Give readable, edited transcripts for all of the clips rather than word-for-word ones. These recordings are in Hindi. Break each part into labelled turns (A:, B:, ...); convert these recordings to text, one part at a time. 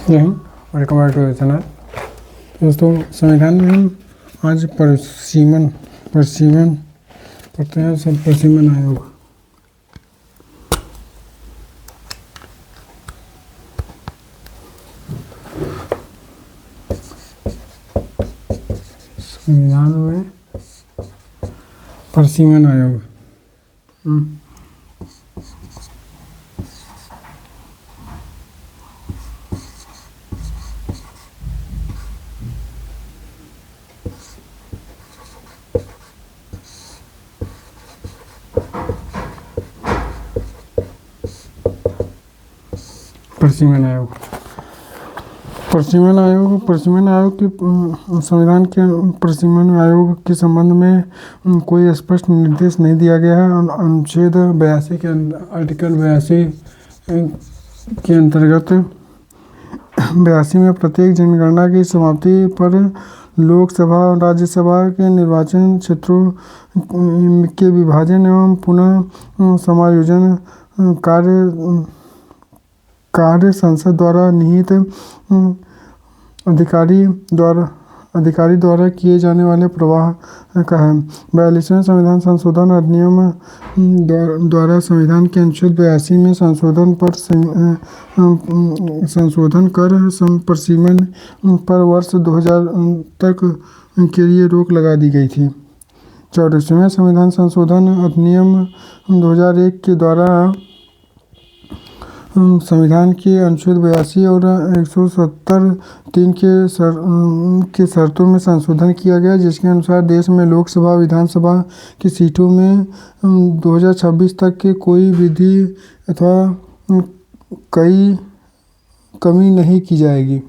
A: जय Hind, welcome back to the channel. दोस्तों, संविधान में हम आज परिसीमन पढ़ते हैं। सब परिसीमन आयोग। संविधान में परिसीमन आयोग। परिसीमन आयोग की संविधान के परिसीमन आयोग के संबंध में कोई स्पष्ट निर्देश नहीं दिया गया है। अनुच्छेद 82 के आर्टिकल 82 के अंतर्गत 82 में प्रत्येक जनगणना की समाप्ति पर लोकसभा और राज्यसभा के निर्वाचन क्षेत्रों के विभाजन एवं पुनः समायोजन कार्य संसद द्वारा निहित अधिकारी द्वारा किए जाने वाले प्रवाह का है। 42वें संविधान संशोधन अधिनियम द्वारा संविधान के अनुच्छेद 82 में संशोधन कर परिसीमन पर वर्ष 2000 तक के लिए रोक लगा दी गई थी। 34वें संविधान संशोधन अधिनियम 2001 के द्वारा संविधान के अनुच्छेद 82 और 170(3) के शर्तों में संशोधन किया गया, जिसके अनुसार देश में लोकसभा विधानसभा की सीटों में 2026 तक के कोई वृद्धि अथवा कमी नहीं की जाएगी।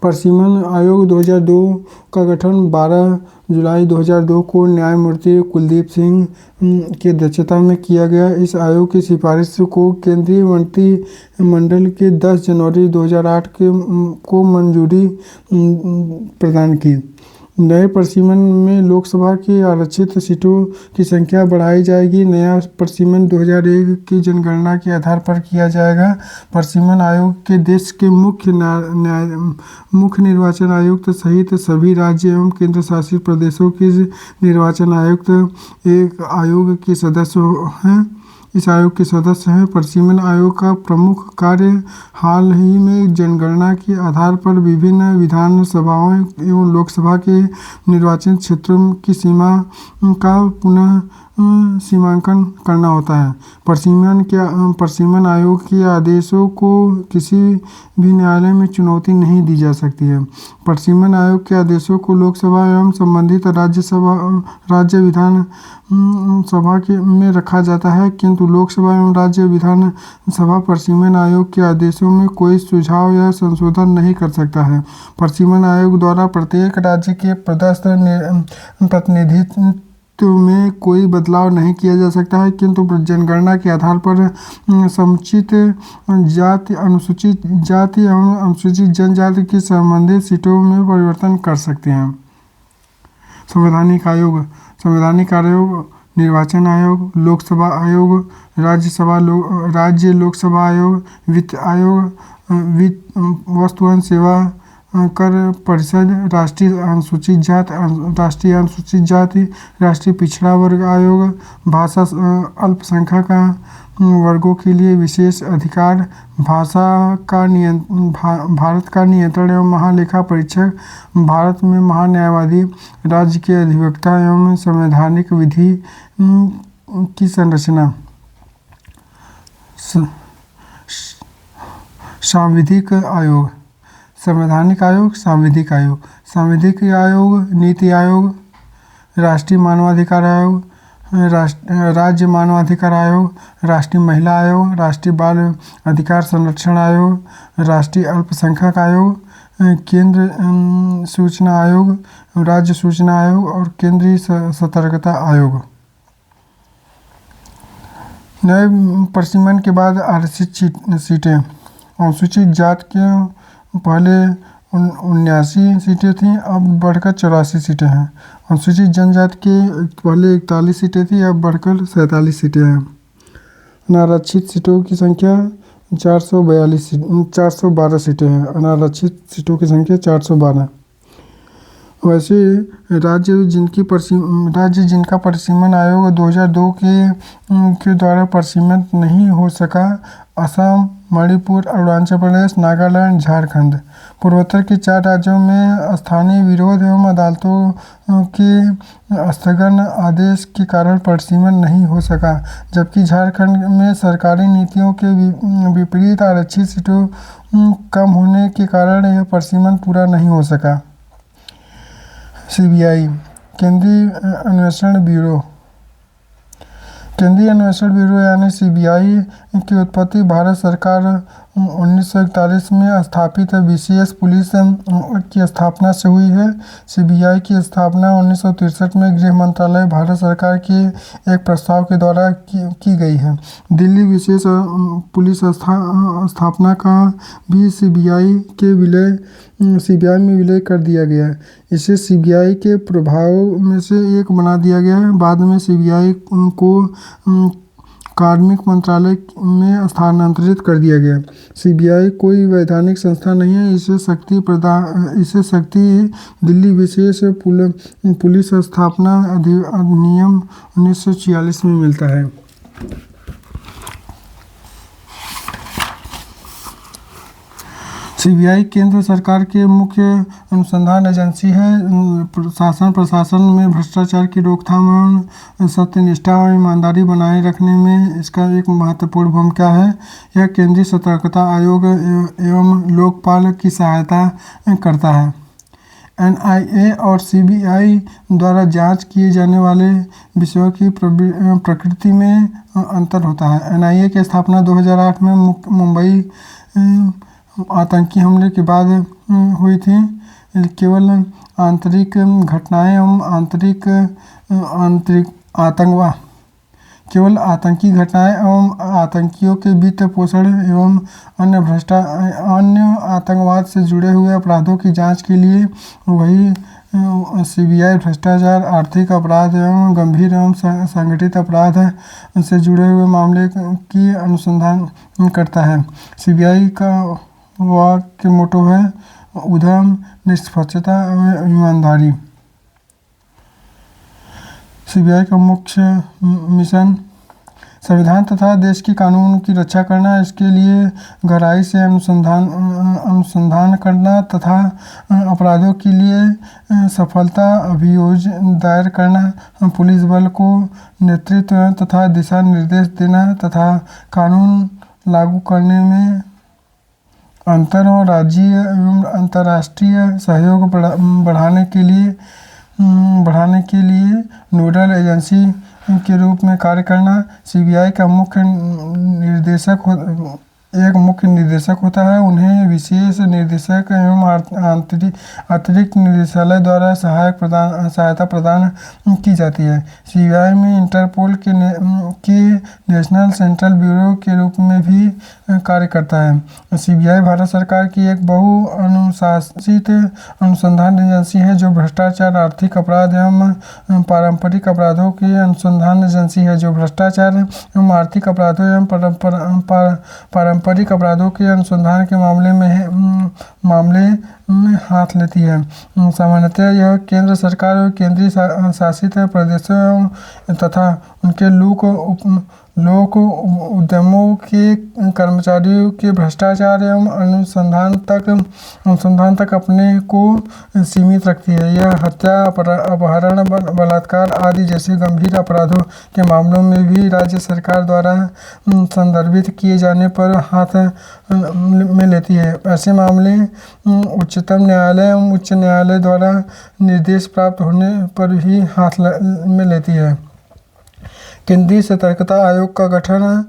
A: परिसीमन आयोग 2002 का गठन 12 जुलाई 2002 को न्यायमूर्ति कुलदीप सिंह की अध्यक्षता में किया गया। इस आयोग की सिफारिश को केंद्रीय मंत्रिमंडल के 10 जनवरी 2008 को मंजूरी प्रदान की। नए परिसीमन में लोकसभा की आरक्षित सीटों की संख्या बढ़ाई जाएगी। नया परिसीमन 2001 की जनगणना के आधार पर किया जाएगा। परिसीमन आयोग के देश के मुख्य निर्वाचन आयुक्त सहित सभी राज्य एवं केंद्र शासित प्रदेशों के निर्वाचन आयुक्त एक आयोग के सदस्य हैं। इस आयोग के सदस्य हैं। परिसीमन आयोग का प्रमुख कार्य हाल ही में जनगणना के आधार पर विभिन्न विधानसभाओं एवं लोकसभा के निर्वाचन क्षेत्रों की सीमा का पुनः सीमांकन करना होता है। परिसीमन आयोग के आदेशों को किसी भी न्यायालय में चुनौती नहीं दी जा सकती है। परिसीमन आयोग के आदेशों को लोकसभा एवं संबंधित राज्य विधान सभा में रखा जाता है, किंतु लोकसभा एवं राज्य विधान सभा परिसीमन आयोग के आदेशों में कोई सुझाव या संशोधन नहीं कर सकता है। परिसीमन आयोग द्वारा प्रत्येक राज्य के प्रतिनिधित्व में कोई बदलाव नहीं किया जा सकता है, किंतु जनगणना के आधार पर समुचित जाति, अनुसूचित जाति एवं अनुसूचित जनजाति की संबंधित सीटों में परिवर्तन कर सकते हैं। संवैधानिक आयोग, निर्वाचन आयोग, लोकसभा आयोग, राज्य लोकसभा आयोग, वित्त आयोग, वस्तु एवं सेवा कर परिषद, राष्ट्रीय अनुसूचित जाति, राष्ट्रीय पिछड़ा वर्ग आयोग, भाषा अल्पसंख्यक वर्गों के लिए विशेष अधिकार, भारत का नियंत्रण एवं महालेखा परीक्षक, भारत में महान्यायवादी, राज्य के अधिवक्ता एवं संवैधानिक विधि की संरचना। सांविधिक आयोग, संवैधानिक आयोग, सांविधिक आयोग, नीति आयोग, राष्ट्रीय मानवाधिकार आयोग, राज्य मानवाधिकार आयोग, राष्ट्रीय महिला आयोग, राष्ट्रीय बाल अधिकार संरक्षण आयोग, राष्ट्रीय अल्पसंख्यक आयोग, केंद्र सूचना आयोग, राज्य सूचना आयोग और केंद्रीय सतर्कता आयोग। नए परिसीमन के बाद आरक्षित सीटें। अनुसूचित जाति के पहले 79 सीटें थीं, अब बढ़कर 84 सीटें हैं। अनुसूचित जनजाति के पहले 41 सीटें थीं, अब बढ़कर 47 सीटें हैं। अनारक्षित सीटों की संख्या 412 सीटें हैं। अनारक्षित सीटों की संख्या 412। वैसे राज्य जिनका परिसीमन आयोग 2002 के द्वारा परिसीमन नहीं हो सका: असम, मणिपुर, अरुणाचल प्रदेश, नागालैंड, झारखंड। पूर्वोत्तर के 4 राज्यों में स्थानीय विरोध एवं अदालतों के स्थगन आदेश के कारण परिसीमन नहीं हो सका, जबकि झारखंड में सरकारी नीतियों के विपरीत आरक्षित सीटों कम होने के कारण यह परिसीमन पूरा नहीं हो सका। सीबीआई, केंद्रीय अन्वेषण ब्यूरो यानी सीबीआई की उत्पत्ति भारत सरकार 1941 में स्थापित विशेष पुलिस की स्थापना से हुई है। सीबीआई की स्थापना 1963 में गृह मंत्रालय, भारत सरकार के एक प्रस्ताव के द्वारा की गई है। दिल्ली विशेष पुलिस स्थापना का भी सीबीआई में विलय कर दिया गया। इसे सीबीआई के प्रभाव में से एक बना दिया गया है। बाद में सीबीआई को कार्मिक मंत्रालय में स्थानांतरित कर दिया गया। सीबीआई कोई वैधानिक संस्था नहीं है। इसे शक्ति दिल्ली विशेष पुलिस स्थापना अधिनियम 1946 में मिलता है। सीबीआई केंद्र सरकार के मुख्य अनुसंधान एजेंसी है। शासन प्रशासन में भ्रष्टाचार की रोकथाम एवं सत्यनिष्ठा और ईमानदारी बनाए रखने में इसका एक महत्वपूर्ण भूमिका है। यह केंद्रीय सतर्कता आयोग एवं लोकपाल की सहायता करता है। एनआईए और सीबीआई द्वारा जांच किए जाने वाले विषयों की प्रकृति में अंतर होता है। एनआईए की स्थापना 2008 में मुंबई आतंकी हमले के बाद हुई थी। केवल आंतरिक घटनाएं एवं केवल आतंकी घटनाएं एवं आतंकियों के वित्त पोषण एवं अन्य आतंकवाद से जुड़े हुए अपराधों की जांच के लिए वही सीबीआई भ्रष्टाचार, आर्थिक अपराध एवं गंभीर एवं संगठित अपराध से जुड़े हुए मामले की अनुसंधान करता है। सीबीआई का वाक्य मोटो है उद्यम, निष्पक्षता एवं ईमानदारी। सीबीआई का मुख्य मिशन संविधान तथा देश के कानून की रक्षा करना, इसके लिए गहराई से अनुसंधान करना तथा अपराधों के लिए सफलता अभियोजन दायर करना, पुलिस बल को नेतृत्व तथा दिशा निर्देश देना तथा कानून लागू करने में अंतर और राज्य एवं अंतर्राष्ट्रीय सहयोग बढ़ाने के लिए नोडल एजेंसी के रूप में कार्य करना। सीबीआई का एक मुख्य निदेशक होता है। उन्हें विशेष निदेशक एवं अतिरिक्त निदेशालय द्वारा सहायता प्रदान की जाती है। सीबीआई में इंटरपोल के नेशनल सेंट्रल ब्यूरो के रूप में भी कार्य करता है। सीबीआई भारत सरकार की एक बहु-अनुशासित अनुसंधान एजेंसी है जो भ्रष्टाचार, आर्थिक अपराध एवं पारंपरिक अपराधों की अनुसंधान एजेंसी है जो भ्रष्टाचार एवं आर्थिक अपराधों एवं पारंपरिक अपराधों के अनुसंधान के मामले में हाथ लेती है। सामान्यतः यह केंद्र सरकार और केंद्रीय शासित प्रदेशों तथा उनके लोक उद्यमों के कर्मचारियों के भ्रष्टाचार एवं अनुसंधान तक अपने को सीमित रखती है। यह हत्या, अपहरण, बलात्कार आदि जैसे गंभीर अपराधों के मामलों में भी राज्य सरकार द्वारा संदर्भित किए जाने पर हाथ में लेती है। ऐसे मामले उच्चतम न्यायालय एवं उच्च न्यायालय द्वारा निर्देश प्राप्त होने पर ही हाथ में लेती है। केंद्रीय सतर्कता आयोग का गठन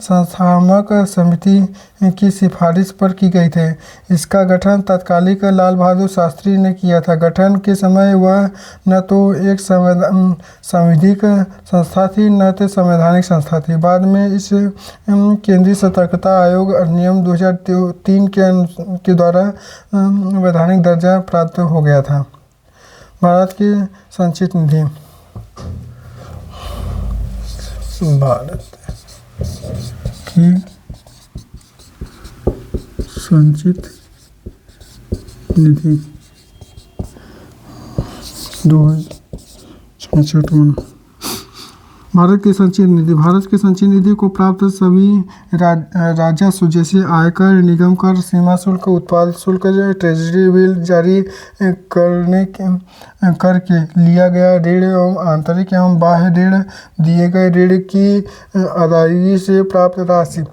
A: संस्थात्मक समिति की सिफारिश पर की गई थी। इसका गठन तत्कालीन लाल बहादुर शास्त्री ने किया था। गठन के समय वह न तो एक संवैधानिक संस्था थी न तो संवैधानिक संस्था थी। बाद में इस केंद्रीय सतर्कता आयोग अधिनियम 2003 के द्वारा वैधानिक दर्जा प्राप्त हो गया था। भारत की संचित निधि। भारत की संचित निधि 2066। भारत की संचित निधि। भारत की संचित निधि को प्राप्त सभी राजस्व जैसे आयकर, निगम कर, सीमा शुल्क, उत्पाद शुल्क, ट्रेजरी बिल जारी करके लिया गया ऋण एवं आंतरिक एवं बाह्य ऋण, दिए गए ऋण की अदायगी से प्राप्त राशि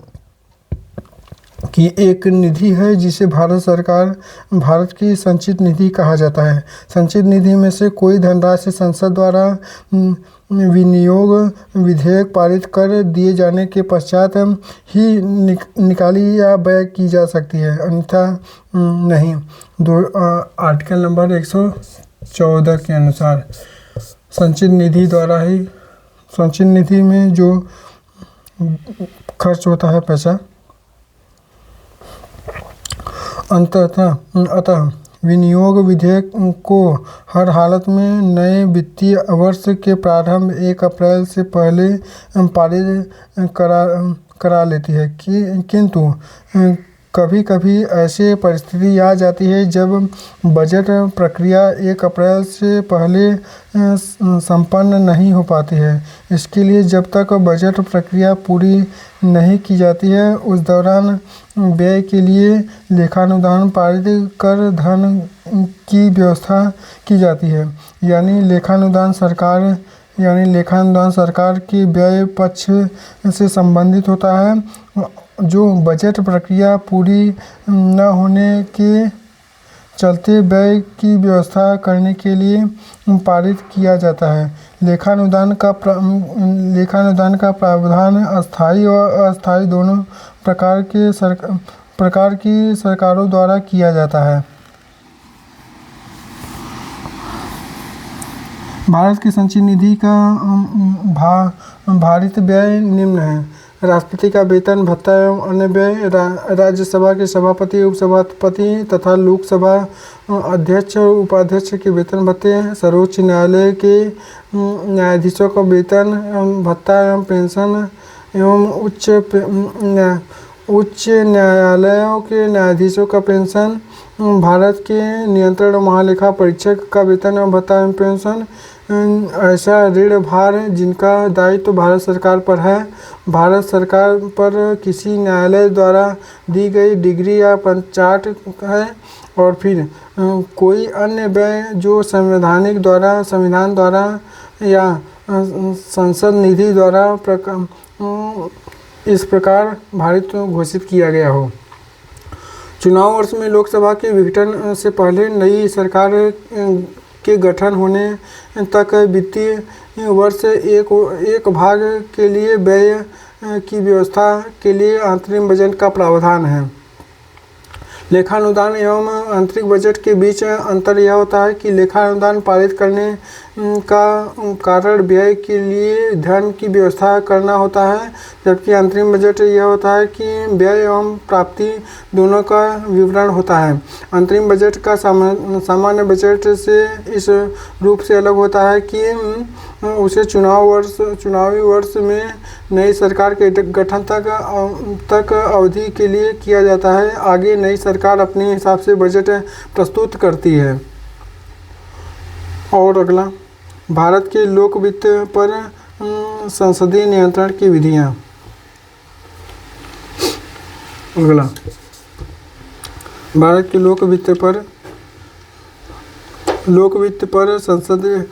A: की एक निधि है जिसे भारत की संचित निधि कहा जाता है। संचित निधि में से कोई धनराशि संसद द्वारा विनियोग विधेयक पारित कर दिए जाने के पश्चात ही निकाली या व्यय की जा सकती है, अन्यथा नहीं। आर्टिकल नंबर 114 के अनुसार संचित निधि द्वारा ही संचित निधि में जो खर्च होता है पैसा, अतः विनियोग विधेयक को हर हालत में नए वित्तीय वर्ष के प्रारंभ 1 अप्रैल से पहले पारित करा लेती है। किंतु कभी कभी ऐसी परिस्थिति आ जाती है जब बजट प्रक्रिया 1 अप्रैल से पहले संपन्न नहीं हो पाती है। इसके लिए जब तक बजट प्रक्रिया पूरी नहीं की जाती है उस दौरान व्यय के लिए लेखानुदान पारित कर धन की व्यवस्था की जाती है। यानी लेखानुदान सरकार के व्यय पक्ष से संबंधित होता है, जो बजट प्रक्रिया पूरी न होने के चलते व्यय की व्यवस्था करने के लिए पारित किया जाता है। लेखानुदान का प्रावधान अस्थायी और अस्थायी दोनों प्रकार की सरकारों द्वारा किया जाता है। भारत की संचित निधि का भारित व्यय निम्न है। राष्ट्रपति का वेतन, भत्ता एवं अन्य व्यय, राज्यसभा के सभापति, उपसभापति तथा लोकसभा अध्यक्ष उपाध्यक्ष के वेतन भत्ते, सर्वोच्च न्यायालय के न्यायाधीशों का वेतन एवं भत्ता एवं पेंशन एवं उच्च न्यायालयों के न्यायाधीशों का पेंशन, भारत के नियंत्रण महालेखा परीक्षक का वेतन एवं भत्ता एवं पेंशन, ऐसा ऋण भार जिनका दायित्व भारत सरकार पर है, भारत सरकार पर किसी न्यायालय द्वारा दी गई डिग्री या पंचाट है, और फिर कोई अन्य व्यय जो संविधान द्वारा या संसद निधि द्वारा इस प्रकार भारित घोषित किया गया हो। चुनाव वर्ष में लोकसभा के विघटन से पहले नई सरकार के गठन होने तक वित्तीय वर्ष एक भाग के लिए व्यय की व्यवस्था के लिए अंतरिम बजट का प्रावधान है। लेखानुदान एवं आंतरिक बजट के बीच अंतर यह होता है कि लेखानुदान पारित करने का कारण व्यय के लिए धन की व्यवस्था करना होता है, जबकि अंतरिम बजट यह होता है कि व्यय एवं प्राप्ति दोनों का विवरण होता है। अंतरिम बजट का सामान्य बजट से इस रूप से अलग होता है कि उसे चुनावी वर्ष में नई सरकार के गठन तक अवधि के लिए किया जाता है। आगे नई सरकार अपने हिसाब से बजट प्रस्तुत करती है। और अगला, भारत के लोक वित्त पर संसदीय नियंत्रण की विधियां। अगला, भारत के लोक वित्त पर संसदीय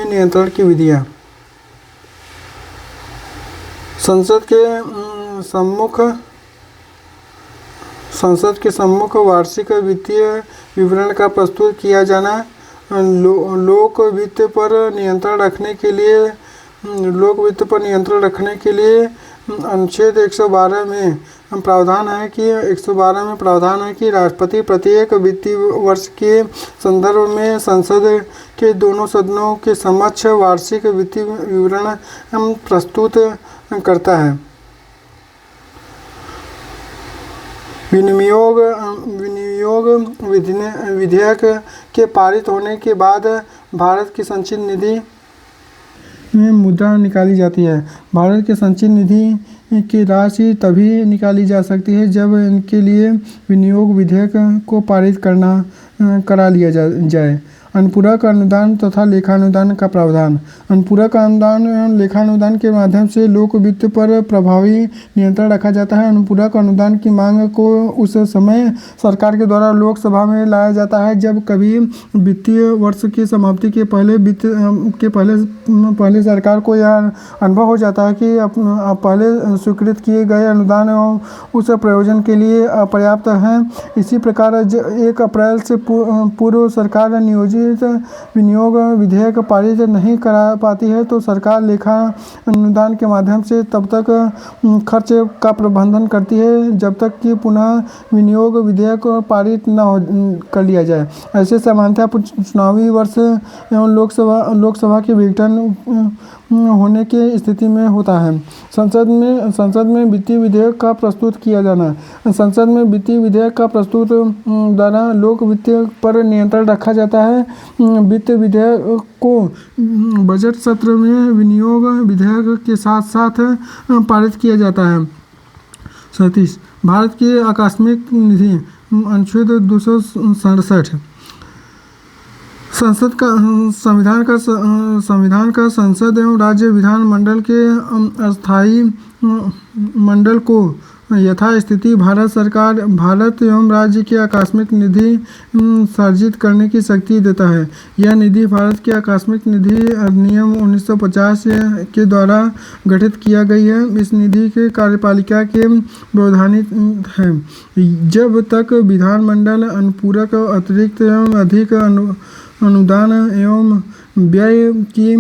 A: नियंत्रण की विधियां। संसद के सम्मुख वार्षिक वित्तीय विवरण का प्रस्तुत किया जाना, लोक वित्त पर नियंत्रण रखने के लिए अनुच्छेद 112 में प्रावधान है कि राष्ट्रपति प्रत्येक वित्तीय वर्ष के संदर्भ में संसद के दोनों सदनों के समक्ष वार्षिक वित्तीय विवरण प्रस्तुत करता है। विनियोग विधेयक के पारित होने के बाद भारत की संचित निधि में मुद्रा निकाली जाती है। भारत के संचित निधि की राशि तभी निकाली जा सकती है जब इनके लिए विनियोग विधेयक को पारित करा लिया जाए। अनुपूरक अनुदान तथा लेखानुदान का प्रावधान। अनुपूरक अनुदान एवं लेखानुदान के माध्यम से लोक वित्त पर प्रभावी नियंत्रण रखा जाता है। अनुपूरक अनुदान की मांग को उस समय सरकार के द्वारा लोकसभा में लाया जाता है जब कभी वित्तीय वर्ष की समाप्ति के पहले सरकार को यह अनुभव हो जाता है कि पहले स्वीकृत किए गए अनुदान एवं उस प्रयोजन के लिए अपर्याप्त हैं। इसी प्रकार 1 अप्रैल से पूर्व सरकार नियोजित विनियोग विधेयक पारित नहीं करा पाती है तो सरकार लेखा अनुदान के माध्यम से तब तक खर्च का प्रबंधन करती है जब तक कि पुनः विनियोग विधेयक पारित न कर लिया जाए। ऐसे सामान्यतः चुनावी वर्ष एवं लोकसभा के विघटन होने के स्थिति में होता है। संसद में वित्तीय विधेयक का प्रस्तुत किया जाना। संसद में वित्तीय विधेयक का प्रस्तुत द्वारा लोक वित्त पर नियंत्रण रखा जाता है। वित्त विधेयक को बजट सत्र में विनियोग विधेयक के साथ साथ पारित किया जाता है। 37 भारत के आकस्मिक निधि अनुच्छेद 267 संविधान का संसद एवं राज्य विधान मंडल के अस्थायी मंडल को यथास्थिति भारत एवं राज्य के आकस्मिक निधि सर्जित करने की शक्ति देता है। यह निधि भारत के आकस्मिक निधि अधिनियम 1950 के द्वारा गठित किया गई है। इस निधि के कार्यपालिका के व्यवधानित है जब तक विधानमंडल अनुपूरक अतिरिक्त एवं अधिक अनुदान एवं व्यय की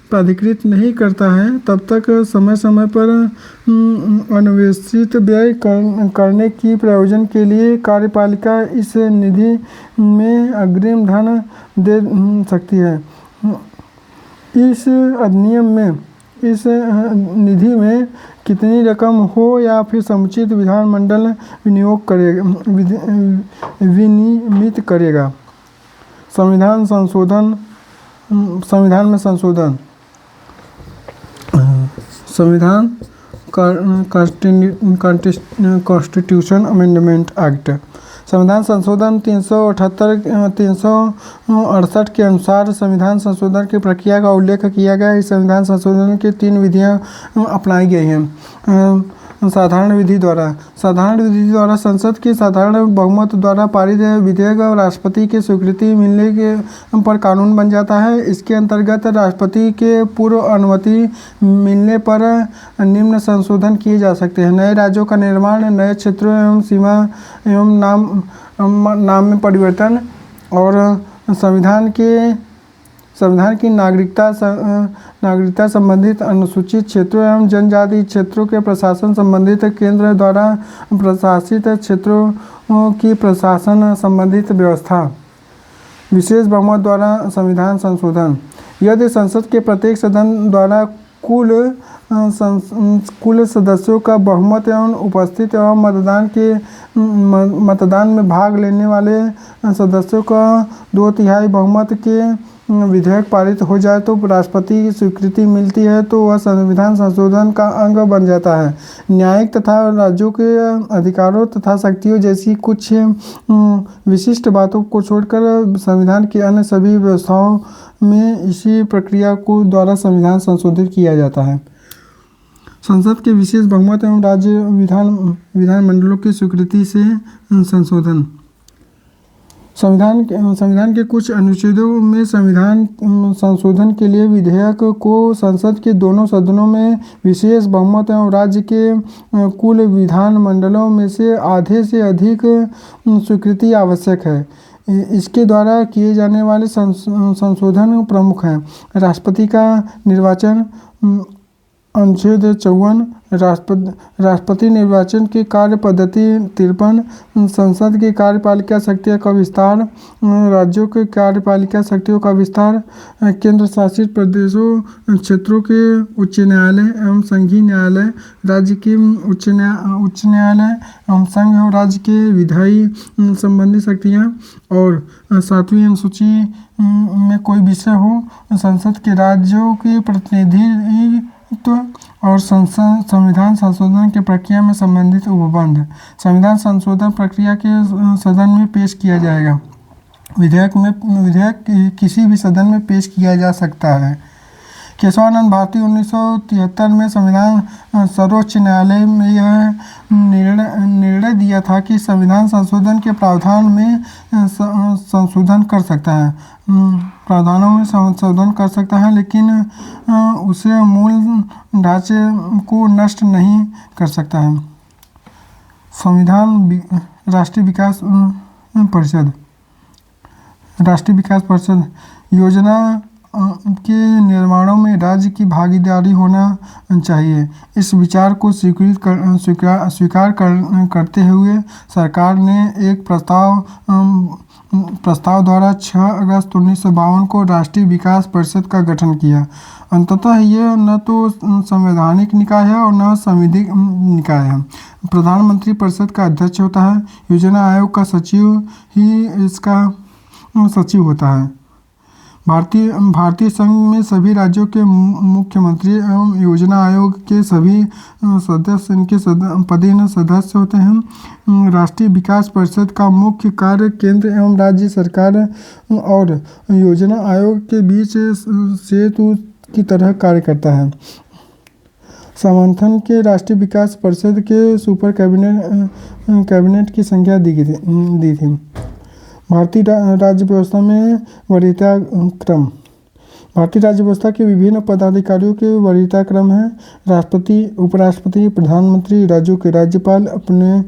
A: प्राधिकृत नहीं करता है तब तक समय समय पर अन्वेषित व्यय करने की प्रयोजन के लिए कार्यपालिका इस निधि में अग्रिम धन दे सकती है। इस अधिनियम में इस निधि में कितनी रकम हो या फिर समुचित विधानमंडल विनियमित करेगा। संविधान में संशोधन। संविधान कॉन्स्टिट्यूशन अमेंडमेंट एक्ट। संविधान संशोधन 368 के अनुसार संविधान संशोधन की प्रक्रिया का उल्लेख किया गया है। इस संविधान संशोधन की 3 विधियां अपनाई गई हैं। साधारण विधि द्वारा संसद के साधारण बहुमत द्वारा पारित विधेयक राष्ट्रपति की स्वीकृति मिलने के पर कानून बन जाता है। इसके अंतर्गत राष्ट्रपति के पूर्व अनुमति मिलने पर निम्न संशोधन किए जा सकते हैं। नए राज्यों का निर्माण, नए क्षेत्रों एवं सीमा एवं नाम में परिवर्तन और संविधान की नागरिकता संबंधित अनुसूचित क्षेत्रों एवं जनजाति क्षेत्रों के प्रशासन संबंधित केंद्र द्वारा प्रशासित क्षेत्रों की प्रशासन संबंधित व्यवस्था। विशेष बहुमत द्वारा संविधान संशोधन। यदि संसद के प्रत्येक सदन द्वारा कुल सदस्यों का बहुमत एवं उपस्थित एवं मतदान में भाग लेने वाले सदस्यों का 2/3 बहुमत के विधेयक पारित हो जाए तो राष्ट्रपति की स्वीकृति मिलती है तो वह संविधान संशोधन का अंग बन जाता है। न्यायिक तथा राज्यों के अधिकारों तथा शक्तियों जैसी कुछ विशिष्ट बातों को छोड़कर संविधान की अन्य सभी व्यवस्थाओं में इसी प्रक्रिया को द्वारा संविधान संशोधित किया जाता है। संसद के विशेष बहुमत एवं राज्य विधानमंडलों की स्वीकृति से संशोधन। संविधान के कुछ अनुच्छेदों में संविधान संशोधन के लिए विधेयक को संसद के दोनों सदनों में विशेष बहुमत एवं राज्य के कुल विधानमंडलों में से आधे से अधिक स्वीकृति आवश्यक है। इसके द्वारा किए जाने वाले संशोधन प्रमुख हैं। राष्ट्रपति का निर्वाचन, अनुच्छेद 54 राष्ट्रपति निर्वाचन की कार्य पद्धति 53 संसद की कार्यपालिका शक्तियों का विस्तार, राज्यों के कार्यपालिका शक्तियों का विस्तार, केंद्र शासित प्रदेशों क्षेत्रों के उच्च न्यायालय एवं संघीय न्यायालय, राज्य के उच्च न्यायालय एवं संघ और राज्य के विधायी संबंधी शक्तियाँ, और 7वीं अनुसूची में कोई विषय हो, संसद के राज्यों के प्रतिनिधित्व और संविधान संशोधन की प्रक्रिया में संबंधित उपबंध। संविधान संशोधन प्रक्रिया के सदन में पेश किया जाएगा। विधेयक किसी भी सदन में पेश किया जा सकता है। केशवानंद भारती 1973 में संविधान सर्वोच्च न्यायालय में यह निर्णय दिया था कि संविधान संशोधन के प्रावधान में संशोधन कर सकता है, प्रावधानों में संशोधन कर सकता है, लेकिन उसे मूल ढांचे को नष्ट नहीं कर सकता है। संविधान राष्ट्रीय विकास परिषद योजना के निर्माणों में राज्य की भागीदारी होना चाहिए। इस विचार को स्वीकार करते हुए सरकार ने एक प्रस्ताव द्वारा 6 अगस्त 1952 को राष्ट्रीय विकास परिषद का गठन किया। अंततः यह न तो संवैधानिक निकाय है और न संविधिक निकाय है। प्रधानमंत्री परिषद का अध्यक्ष होता है। योजना आयोग का सचिव ही इसका सचिव होता है। भारतीय संघ में सभी राज्यों के मुख्यमंत्री एवं योजना आयोग के सभी सदस्य इनके पदेन सदस्य होते हैं। राष्ट्रीय विकास परिषद का मुख्य कार्य केंद्र एवं राज्य सरकार और योजना आयोग के बीच सेतु की तरह कार्य करता है। समर्थन के राष्ट्रीय विकास परिषद के सुपर कैबिनेट की संख्या दी थी। भारतीय राज्य व्यवस्था में वरीयता क्रम। भारतीय राज्य व्यवस्था के विभिन्न पदाधिकारियों के वरीयता क्रम है। राष्ट्रपति, उपराष्ट्रपति, प्रधानमंत्री, राज्यों के राज्यपाल अपने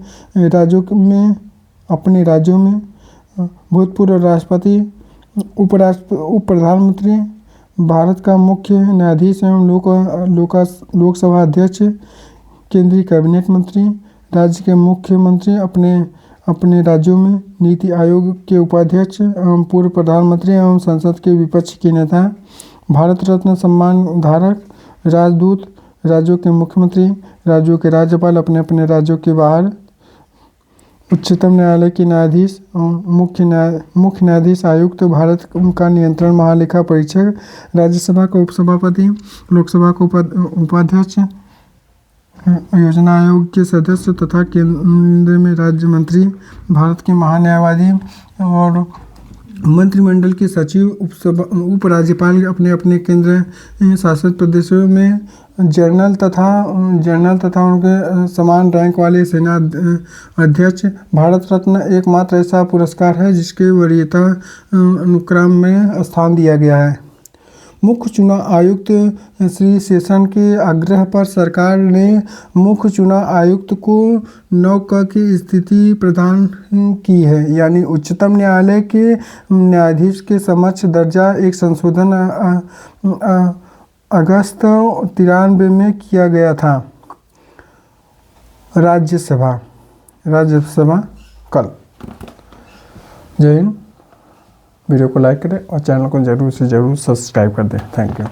A: राज्यों में, भूतपूर्व राष्ट्रपति, उप प्रधानमंत्री, भारत का मुख्य न्यायाधीश एवं लोकसभा अध्यक्ष, केंद्रीय कैबिनेट मंत्री, राज्य के मुख्यमंत्री अपने राज्यों में, नीति आयोग के उपाध्यक्ष एवं पूर्व प्रधानमंत्री एवं संसद के विपक्ष के नेता, भारत रत्न सम्मान धारक, राजदूत, राज्यों के मुख्यमंत्री, राज्यों के राज्यपाल अपने राज्यों के बाहर, उच्चतम न्यायालय के न्यायाधीश, मुख्य न्यायाधीश, आयुक्त, भारत का नियंत्रण महालेखा परीक्षक, राज्यसभा का उपसभापति, लोकसभा का उपाध्यक्ष, योजना आयोग के सदस्य तथा केंद्र में राज्य मंत्री, भारत के महान्यायवादी और मंत्रिमंडल के सचिव, उपराज्यपाल अपने केंद्र शासित प्रदेशों में, जनरल तथा उनके समान रैंक वाले सेना अध्यक्ष। भारत रत्न एकमात्र ऐसा पुरस्कार है जिसके वरीयता अनुक्रम में स्थान दिया गया है। मुख्य चुनाव आयुक्त श्री शेषन के आग्रह पर सरकार ने मुख्य चुनाव आयुक्त को 9 क की स्थिति प्रदान की है, यानी उच्चतम न्यायालय के न्यायाधीश के समक्ष दर्जा। एक संशोधन अगस्त 93 में किया गया था। राज्यसभा कल। जय हिंद। वीडियो को लाइक करें और चैनल को ज़रूर से ज़रूर सब्सक्राइब कर दें। Thank you.